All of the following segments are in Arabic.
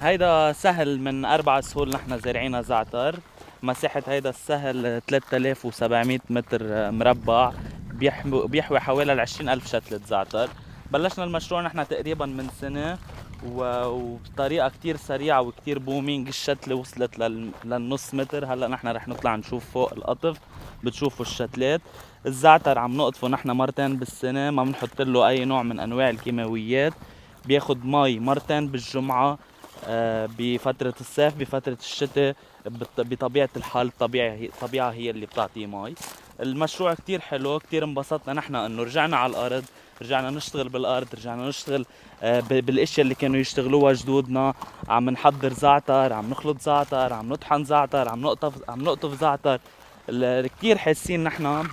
هيدا سهل من 4 سهول نحن زارعينها زعتر. مساحة هيدا السهل 3700 متر مربع. بيحوي حوالي 20,000 شتلة زعتر. بلشنا المشروع نحن تقريبا من سنة، وبطريقة كتير سريعة وكتير بومينج. الشتلة وصلت للنص متر. هلا نحن رح نطلع نشوف فوق القطف، بتشوفوا الشتلات. الزعتر عم نقطفه نحن مرتين بالسنة، ما بنحط له أي نوع من أنواع الكيماويات. بياخد مي مرتين بالجمعة، بفترة الصيف بفترة الشتاء. بطبيعة الحال الطبيعة هي اللي بتعطيه مي. المشروع كتير حلو، كتير انبسطنا نحن انه رجعنا على الارض، رجعنا نشتغل بالارض، رجعنا نشتغل بالاشياء اللي كانوا يشتغلوها جدودنا. عم نحضر زعتر، عم نخلط زعتر، عم نطحن زعتر، عم نقطف زعتر. كتير حاسين نحن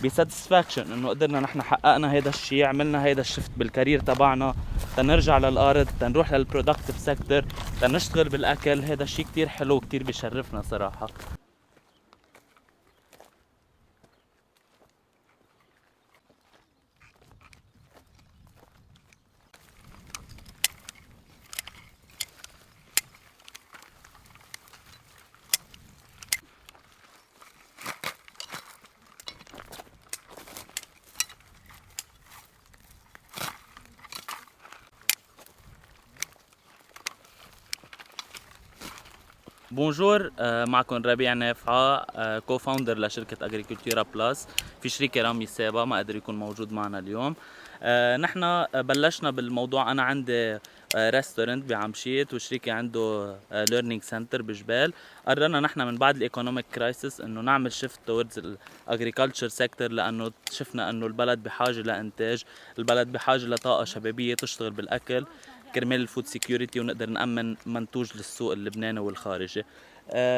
بساتسفاكشن انه قدرنا نحن حققنا هيدا الشيء، عملنا هيدا الشفت بالكارير تبعنا. تنرجع للارض، تنروح للبرودكتيف سيكتور، تنشتغل بالاكل. هيدا الشيء كتير حلو، كتير بيشرفنا صراحة. بونجور، معكم ربيع نافعة، كو فاوندر لشركة اجريكولتورا بلس. في شريكي رامي سابا ما قدر يكون موجود معنا اليوم. نحن بلشنا بالموضوع. انا عندي ريستورنت بعمشيت، وشريكي عنده ليرنينج سنتر بجبال. قررنا نحن من بعد الايكونوميك كرايسيس انه نعمل شيفت توردز الاجريكلتشر سيكتور، لانه شفنا انه البلد بحاجه لانتاج، البلد بحاجه لطاقه شبابيه تشتغل بالاكل كرمال الفود سيكيورتي، ونقدر نأمن منتوج للسوق اللبناني والخارجي.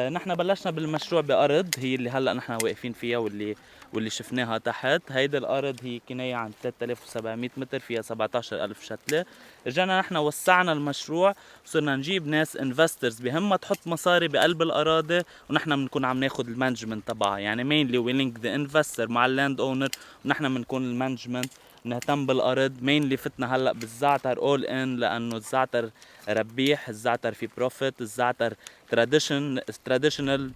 نحن بلشنا بالمشروع بأرض هي اللي هلا نحن واقفين فيها، واللي شفناها تحت. هيدي الأرض هي كناية عن 3700 متر، فيها 17,000 شتلة. رجعنا نحن وسعنا المشروع، صرنا نجيب ناس انفسترز بهمها تحط مصاري بقلب الأراضي، ونحن بنكون عم ناخد المانجمنت تبعها. يعني مينلي وي لينك ذا انفستر مع اللاند اونر، ونحن بنكون المانجمنت، نهتم بالارض. مينلي فتنا هلا بالزعتر اول ان، لانه الزعتر ربيح، الزعتر في بروفيت، الزعتر تراديشنال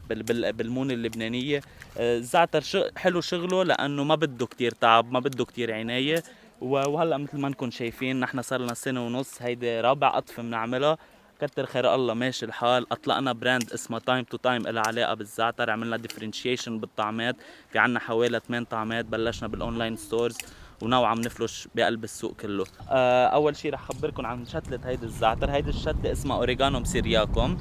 بالمونه اللبنانيه. الزعتر حلو شغله لانه ما بده كتير تعب، ما بده كتير عنايه. وهلا مثل ما انكم شايفين نحن صار لنا سنه ونص، هيدي رابع قطفه بنعملها. كتر خير الله ماشي الحال. اطلقنا براند اسمه تايم تو تايم، لها علاقه بالزعتر. عملنا ديفرنشيشن بالطعمات، في عنا حوالي 8 طعمات. بلشنا بالاونلاين ستورز، ونوعا بنفلش بقلب السوق كله. اول شيء رح خبركم عن شتله هيدي الزعتر. هيدي الشتله اسمها اوريجانوم سيرياكوم.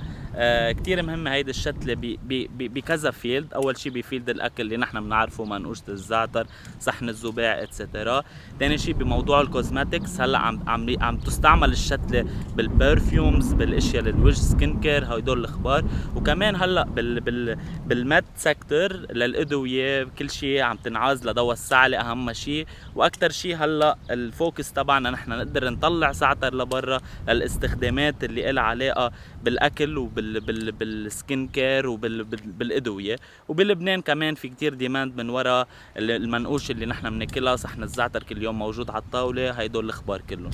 كتير مهمه هيدي الشتله بكذا فيلد. اول شيء بفيلد الاكل اللي نحن بنعرفه، منقوشه الزعتر، صحن الزباع اتسترا. ثاني شيء بموضوع الكوزماتكس، هلا عم تستعمل الشتله بالبرفيومز، بالاشياء للوجه، سكين كير، هدول الاخبار. وكمان هلا بالميد سيكتور للادويه، كل شيء عم تنعاز لضوء السعلة اهم شيء. واكثر شيء هلا الفوكس تبعنا نحن نقدر نطلع زعتر لبرا للاستخدامات اللي لها علاقه بالاكل وبالسكين كير وبالادويه. وبلبنان كمان في كتير ديماند من وراء المنقوش اللي نحن بناكلها. صحن الزعتر كل يوم موجود على الطاوله، هيدول الاخبار كلهم.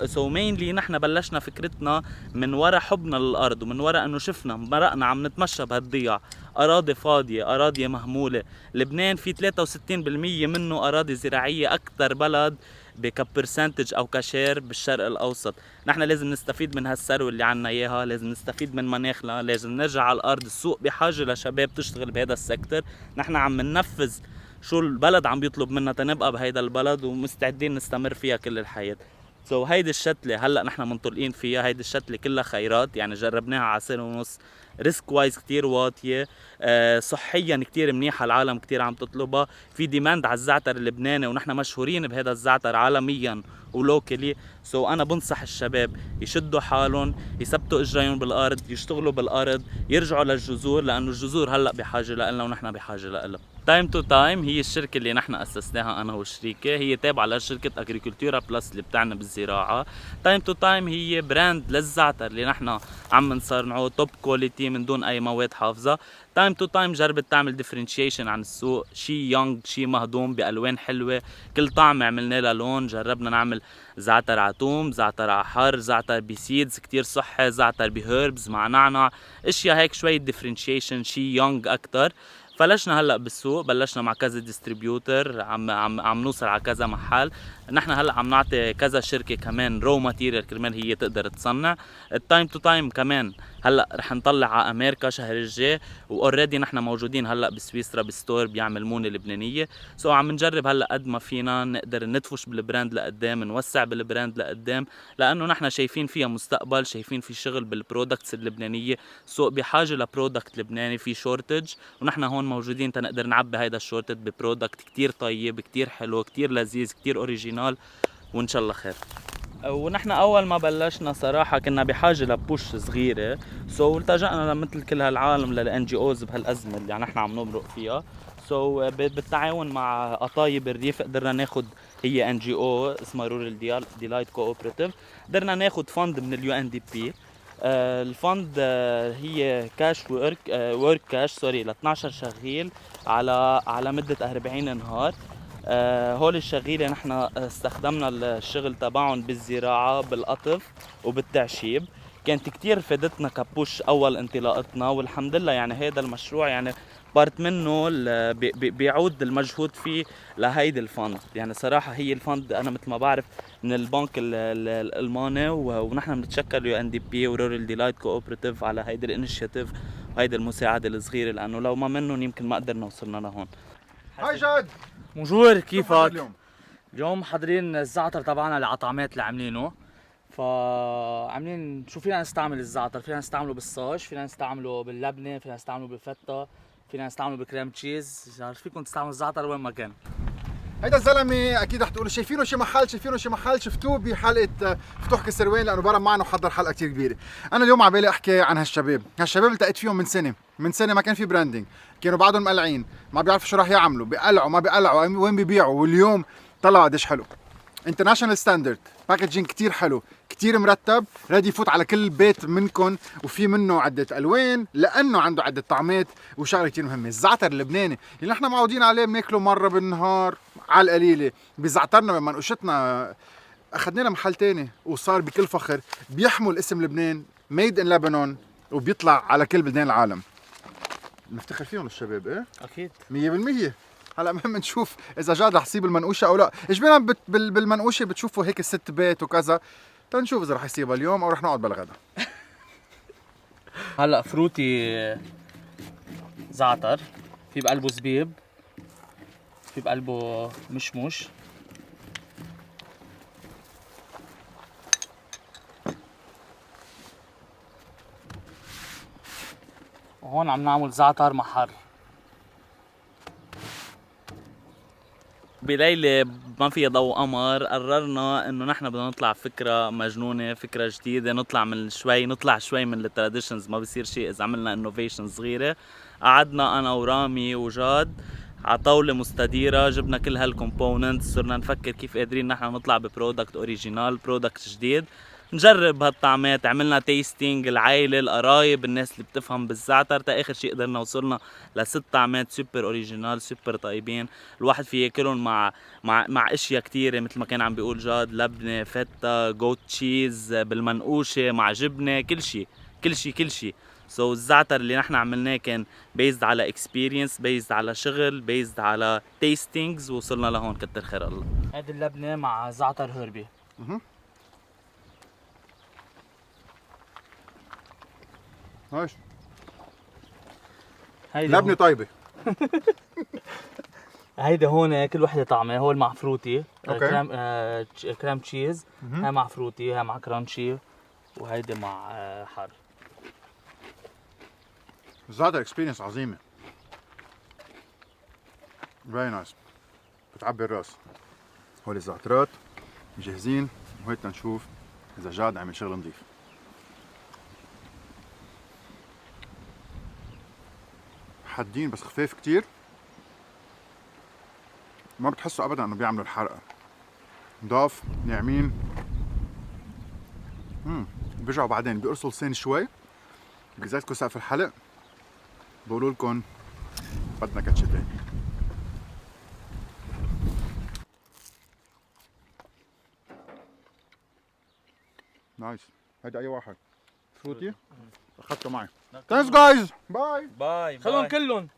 سو مينلي نحن بلشنا فكرتنا من وراء حبنا للارض، ومن وراء انه شفنا مرقنا عم نتمشى بهالضياع، اراضي فاضيه، اراضي مهموله. لبنان في 63% منه اراضي زراعيه، اكثر بلد بكبرسنتج او كشير بالشرق الاوسط. نحن لازم نستفيد من هالثروه اللي عنا اياها، لازم نستفيد من مناخنا، لازم نرجع على الارض. السوق بحاجه لشباب تشتغل بهذا السيكتور. نحن عم ننفذ شو البلد عم بيطلب منا تنبقى بهيدا البلد، ومستعدين نستمر فيها كل الحياه. هيدي الشتلة هلا نحن منطلقين فيها. هيدي الشتلة كلها خيرات، يعني جربناها على سنة ونص. ريسك وايز كتير واطية، صحيا كتير منيحة، العالم كتير عم تطلبها. في ديماند على الزعتر اللبناني، ونحن مشهورين بهذا الزعتر عالميا ولوكلي. انا بنصح الشباب يشدوا حالهم، يثبتوا اجريهم بالارض، يشتغلوا بالارض، يرجعوا للجذور، لانه الجذور هلا بحاجة لنا ونحن بحاجة لها. تايم تو تايم هي الشركة اللي نحن أسسناها أنا وشريكي، هي تابعة لشركة أجريكولتورا بلس اللي بتاعنا بالزراعة. تايم تو تايم هي براند للزعتر اللي نحن عم نصنعه توب كواليتي. كواليتي من دون اي مواد حافظه. تايم تو تايم جربت تعمل ديفرنشيشن عن السوق، شي يونغ شي مهضوم بالوان حلوه، كل طعم عملنا له لون. جربنا نعمل زعتر على توم، زعتر على حر، زعتر بسيدز كتير صحي، زعتر بهيربز مع نعناع، اشياء هيك شوي ديفرنشيشن شي يونغ اكتر. فلشنا هلا بالسوق، بلشنا مع كذا ديستريبيوتر، عم نوصل على كذا محل. نحن هلا عم نعطي كذا شركه كمان رو ماتيريال كرمال هي تقدر تصنع. التايم تو تايم كمان هلا رح نطلع على امريكا شهر الجاي، واوريدي نحن موجودين هلا بسويسرا بستور بيعمل مونه لبنانيه. عم نجرب هلا قد ما فينا نقدر ندفش بالبراند لقدام، نوسع بالبراند لقدام، لانه نحن شايفين فيها مستقبل، شايفين في شغل بالبرودكتس اللبنانيه. السوق بحاجه لبرودكت لبناني، في شورتج، ونحن هون موجودين تنقدر نعبي هيدا الشورتج ببرودكت كتير طيب كتير حلو كتير لذيذ كتير اوريجينال، وان شاء الله خير. ونحن اول ما بلشنا صراحه كنا بحاجه لبوش صغيره، التجأنا مثل كل هالعالم للان جي اوز بهالازمه اللي نحن عم نمرق فيها. بالتعاون مع قطايب الريف قدرنا ناخد، هي ان جي او اسمها رورال ديلايت كوبراتيف، قدرنا ناخد فند من اليو ان دي بي. الفند هي كاش ورك كاش سوري ل 12 شغيل على مده 40 نهار. هول الشغيله نحن استخدمنا الشغل تبعهم بالزراعه بالقطف وبالتعشيب. كانت كتير فادتنا كبوش اول انطلاقتنا، والحمد لله يعني هذا المشروع يعني بارت منه بيعود المجهود فيه لهيدي الفند. يعني صراحه هي الفند انا مثل ما بعرف من البنك الالماني، ونحن بنتشكر يو ان دي بي ورورال ديلايت كوبراتيف على هيدي الانشيتيف وهيدي المساعده الصغيره، لانه لو ما منهم يمكن ما قدرنا وصلنا لهون. هاي جاد، بونجور، كيفك؟ اليوم اليوم محضرين الزعتر تبعنا اللي على طعمات اللي عاملينه. فعاملين شو فينا نستعمل الزعتر؟ فينا نستعمله بالصاج، فينا نستعمله باللبنه، فينا نستعمله بالفتة، فينا نستعمله بالكريم تشيز. فيكم تستعملوا الزعتر وين ما كان. هيدا الزلمه اكيد رح تقولوا شايفينه شي محل شفتوه بحلقه فتوح كسروان، لانه برا معنا وحضر حلقه كثير كبيره. انا اليوم على بالي احكي عن هالشباب اللي التقيت فيهم من سنه ما كان في براندنج، كانوا بعضهم مقلعين، ما بيعرفوا شو راح يعملوا، بيقلعوا ما بيقلعوا، وين بيبيعوا، واليوم طلعوا قديش حلو. انترناشونال ستاندرد، باكجينج كتير حلو كتير مرتب، رادي يفوت على كل بيت منكم، وفي منه عدة الوان لانه عنده عدة طعمات. وشغله كتير مهمه، الزعتر اللبناني اللي نحن معودين عليه بناكله مره بالنهار على القليله، بزعترنا بمنقوشتنا اخذنا له محل تاني وصار بكل فخر بيحمل اسم لبنان، ميد ان لبنان، وبيطلع على كل بلدان العالم. نفتخر فيهم الشباب، ايه اكيد 100%. هلا مهم نشوف اذا جاد رح يصيب المنقوشه او لا. اجمالا بالمنقوشه بتشوفوا هيك الست بيت وكذا، تنشوف اذا رح يصيبها اليوم او رح نقعد بالغدا. هلا فروتي زعتر، في بقلبه زبيب، في بقلبه مشمش، وهون عم نعمل زعتر محر. بليلة ما فيها ضوء قمر قررنا انه نحن بدنا نطلع فكرة مجنونة، فكرة جديدة، نطلع شوي من التراديشنز. ما بصير شيء اذا عملنا انوفيشن صغيرة. قعدنا انا ورامي وجاد على طاولة مستديرة، جبنا كل هالكومبوننتس، صرنا نفكر كيف قادرين نحن نطلع ببرودكت اوريجينال، برودكت جديد، نجرب هالطعمات. عملنا تيستينج، العائلة القرايب الناس اللي بتفهم بالزعتر، تا اخر شيء قدرنا وصلنا ل6 طعمات سوبر اوريجينال سوبر طيبين. الواحد فيه ياكلهم مع اشياء كتيرة مثل ما كان عم بيقول جاد، لبنة، فتة، جوت تشيز، بالمنقوشة، مع جبنة، كل شيء. الزعتر اللي نحن عملناه كان بيزد على اكسبيرينس، بيزد على شغل، بيزد على تيستينجز، وصلنا لهون كتر خير الله. هيدي اللبنه مع زعتر هربي. ماشي، هيدي لبنه طيبه. هيدي هون كل وحده طعمه. هول مع فروتي، اوكي. كريم تشيز، هاي مع فروتي، هاي مع كرانشي، وهيدي مع حر. الزعتر اكسبيرينس عظيمه، فيري نايس، بتعبي الراس. هول الزعترات جاهزين، وهيك نشوف اذا جاد عمل شغل نظيف. حادين بس خفاف كتير، ما بتحسوا ابدا انه بيعملوا الحرقه، نضاف ناعمين. بيرجعوا بعدين بيقرصوا لسان شوي، بيزعجكم سقف الحلق؟ بقولوا لكم بدنا كاتشي تاني. نايس. هيدا اي واحد فروتي اخذته معي. ثانكس جايز. باي باي خلهم كلهم